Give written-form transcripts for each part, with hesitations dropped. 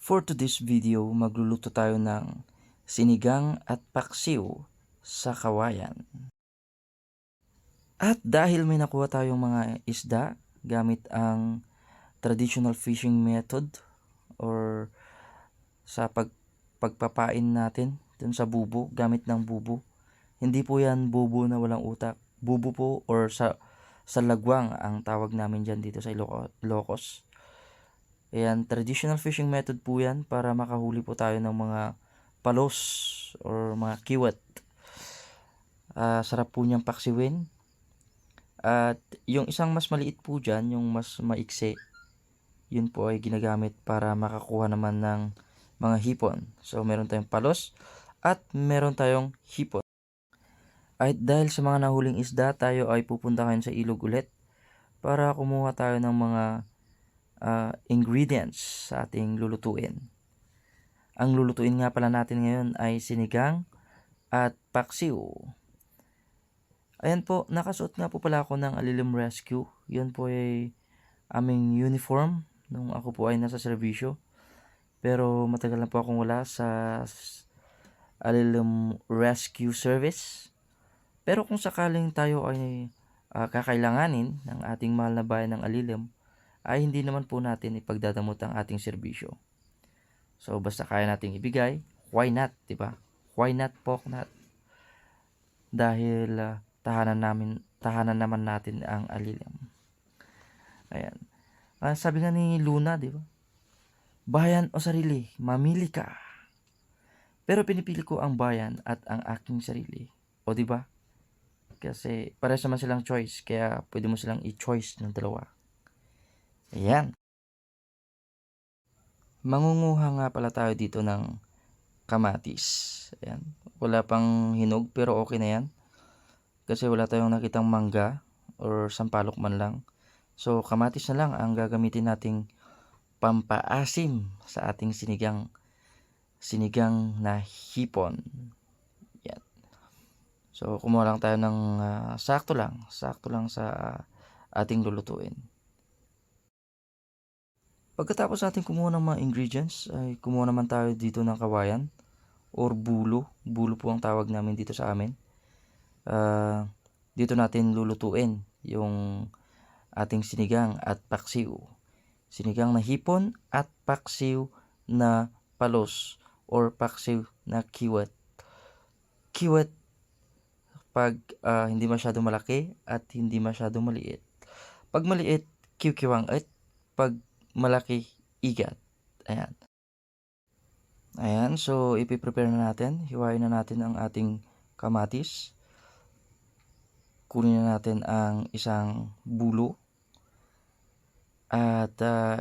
For today's video, magluluto tayo ng sinigang at paksiw sa kawayan. At dahil may nakuha tayong mga isda gamit ang traditional fishing method or sa pagpapain natin dun sa bubo gamit ng bubo. Hindi po yan bubo na walang utak. Bubo po or sa lagwang ang tawag namin dyan dito sa Ilocos. Ayan, traditional fishing method po yan para makahuli po tayo ng mga palos or mga kiwat. Sarap po niyang paksiwin. At yung isang mas maliit po dyan, yung mas maiksi, yun po ay ginagamit para makakuha naman ng mga hipon. So meron tayong palos at meron tayong hipon. At dahil sa mga nahuling isda, tayo ay pupunta ngayon sa ilog ulit para kumuha tayo ng mga ingredients sa ating lulutuin. Ang lulutuin nga pala natin ngayon ay sinigang at paksiw. Ayan po, nakasuot nga po pala ako ng Alilim Rescue. Yun po ay aming uniform nung ako po ay nasa serbisyo. Pero matagal na po akong wala sa Alilim Rescue Service. Pero kung sakaling tayo ay kakailanganin ng ating mahal na bayan ng Alilim, ay hindi naman po natin ipagdadamot ang ating serbisyo. So basta kaya nating ibigay, why not, 'di ba? Why not pork not? Dahil tahanan naman natin ang Alilim. Ayan. Sabi nga ni Luna, 'di ba? Bayan o sarili, mamili ka. Pero pinipili ko ang bayan at ang aking sarili. O 'di ba? Kasi pares naman silang choice, kaya pwede mo silang i-choice ng dalawa. Ayan. Mangunguha nga pala tayo dito ng kamatis. Ayan. Wala pang hinog pero okay na yan. Kasi wala tayong nakitang mangga or sampalok man lang. So kamatis na lang ang gagamitin nating pampaasim sa ating sinigang na hipon. Yan. So kumuha lang tayo ng sakto lang sa ating lulutuin. Pagkatapos natin kumuha ng mga ingredients, ay kumuha naman tayo dito ng kawayan or bulo. Bulo po ang tawag namin dito sa amin. Dito natin lulutuin yung ating sinigang at paksiw. Sinigang na hipon at paksiw na palos or paksiw na kiwat. Kiwat pag hindi masyadong malaki at hindi masyadong maliit. Pag maliit, kiwkiwang at pag malaki, igat. Ayan. Ayan, so ipiprepare na natin. Hiwain na natin ang ating kamatis. Kunin na natin ang isang bulo. At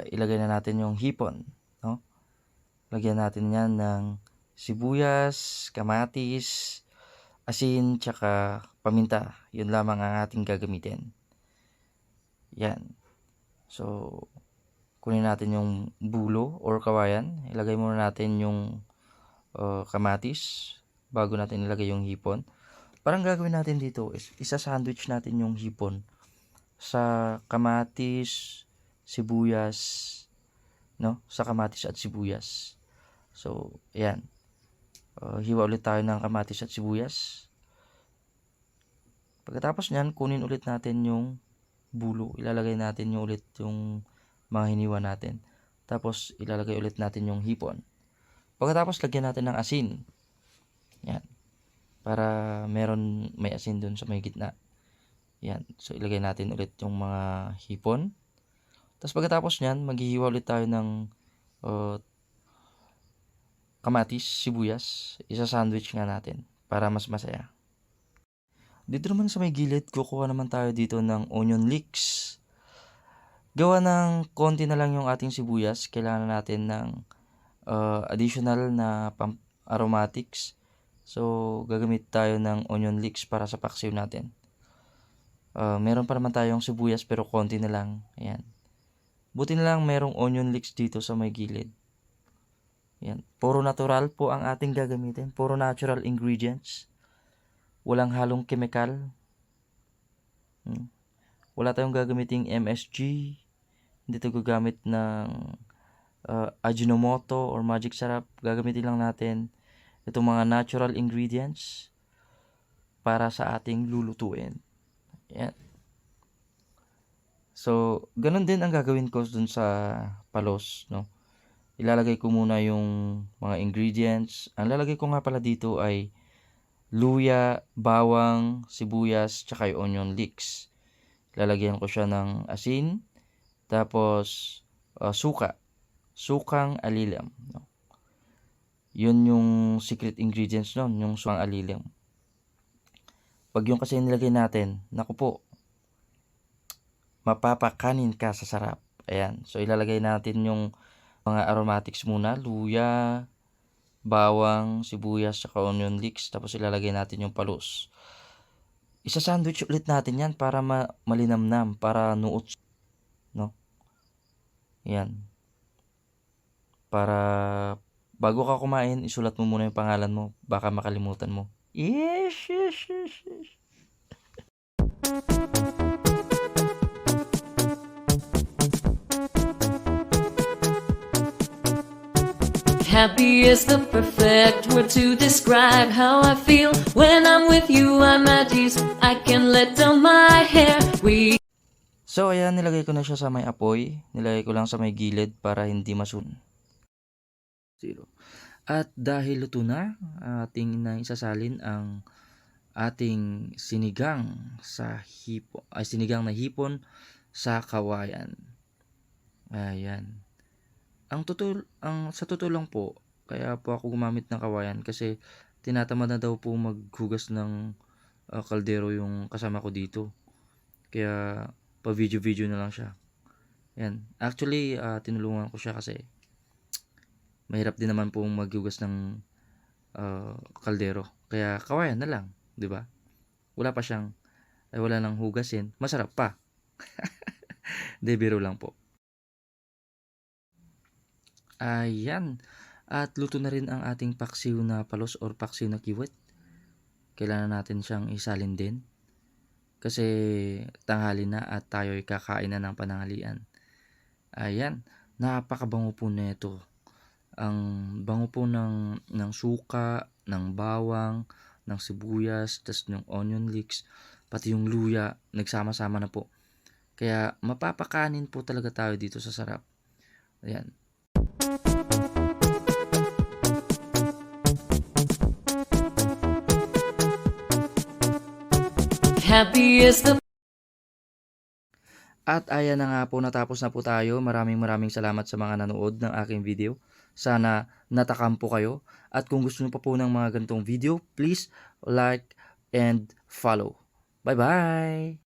ilagay na natin yung hipon. No? Lagyan natin yan ng sibuyas, kamatis, asin, tsaka paminta. Yun lamang ang ating gagamitin. Yan. So, kunin natin yung bulo or kawayan. Ilagay muna natin yung kamatis bago natin ilagay yung hipon. Parang gagawin natin dito is isa-sandwich natin yung hipon sa kamatis, sibuyas, no? Sa kamatis at sibuyas. So, ayan. Hiwa ulit tayo ng kamatis at sibuyas. Pagkatapos niyan, kunin ulit natin yung bulo. Ilalagay natin yung ulit yung mga hiniwa natin. Tapos ilalagay ulit natin yung hipon. Pagkatapos lagyan natin ng asin. Yan. Para may asin dun sa may gitna. Yan. So ilagay natin ulit yung mga hipon. Tapos pagkatapos niyan, maghihiwa ulit tayo ng kamatis, sibuyas. Isa-sandwich nga natin para mas masaya. Dito naman sa may gilid, kukuha naman tayo dito ng onion leeks. Gawa ng konti na lang yung ating sibuyas, kailangan natin ng additional na aromatics. So, gagamit tayo ng onion leeks para sa paksiw natin. Meron pa naman tayong sibuyas pero konti na lang. Ayan. Buti na lang merong onion leeks dito sa may gilid. Ayan. Puro natural po ang ating gagamitin. Puro natural ingredients. Walang halong chemical. Wala tayong gagamiting MSG. Hindi tayo gagamit ng Ajinomoto or magic sarap. Gagamitin lang natin itong mga natural ingredients para sa ating lulutuin. Yan. So, ganun din ang gagawin ko dun sa palos, no? Ilalagay ko muna yung mga ingredients. Ang lalagay ko nga pala dito ay luya, bawang, sibuyas, tsaka yung onion leeks. Lalagyan ko siya ng asin, tapos suka, sukang alilam, no? Yun yung secret ingredients nun, yung sukang alilam. Pag yung kasi nilagay natin, naku po, mapapakanin ka sa sarap. Ayan, so ilalagay natin yung mga aromatics muna, luya, bawang, sibuyas, saka onion leeks, tapos ilalagay natin yung palos. Isa-sandwich ulit natin yan para malinamnam, para nuot, no? Yan. Para bago ka kumain, isulat mo muna yung pangalan mo, baka makalimutan mo. Yes, yes, yes, yes. Happy is the perfect word to describe how I feel when I'm with you. I'm at ease. I can let down my hair. So ayan, nilagay ko na siya sa may apoy. Nilagay ko lang sa may gilid para hindi masun. Zero. At dahil luto na, ating na isasalin ang ating sinigang sinigang na hipon sa kawayan. Ayan. Sa totoo lang po, kaya po ako gumamit ng kawayan kasi tinatamad na daw po maghugas ng kaldero yung kasama ko dito. Kaya pa video na lang siya. Yan. Actually, tinulungan ko siya kasi mahirap din naman po maghugas ng kaldero. Kaya kawayan na lang, 'di ba? Wala nang hugasin, masarap pa. De biro lang po. Ayan. At luto na rin ang ating paksiw na palos or paksiw na kiwit. Kailangan natin siyang isalin din. Kasi tanghali na at tayo'y kakain na ng pananghalian. Ayan. Napakabango po nito. Ang bango po ng suka, ng bawang, ng sibuyas, tas ng onion leeks, pati yung luya, nagsama-sama na po. Kaya mapapakanin po talaga tayo dito sa sarap. Ayan. Happy is the At ayan na nga po, natapos na po tayo. Maraming salamat sa mga nanood ng aking video. Sana natakam po kayo. At kung gusto nyo pa po ng mga ganitong video, please like and follow. Bye-bye!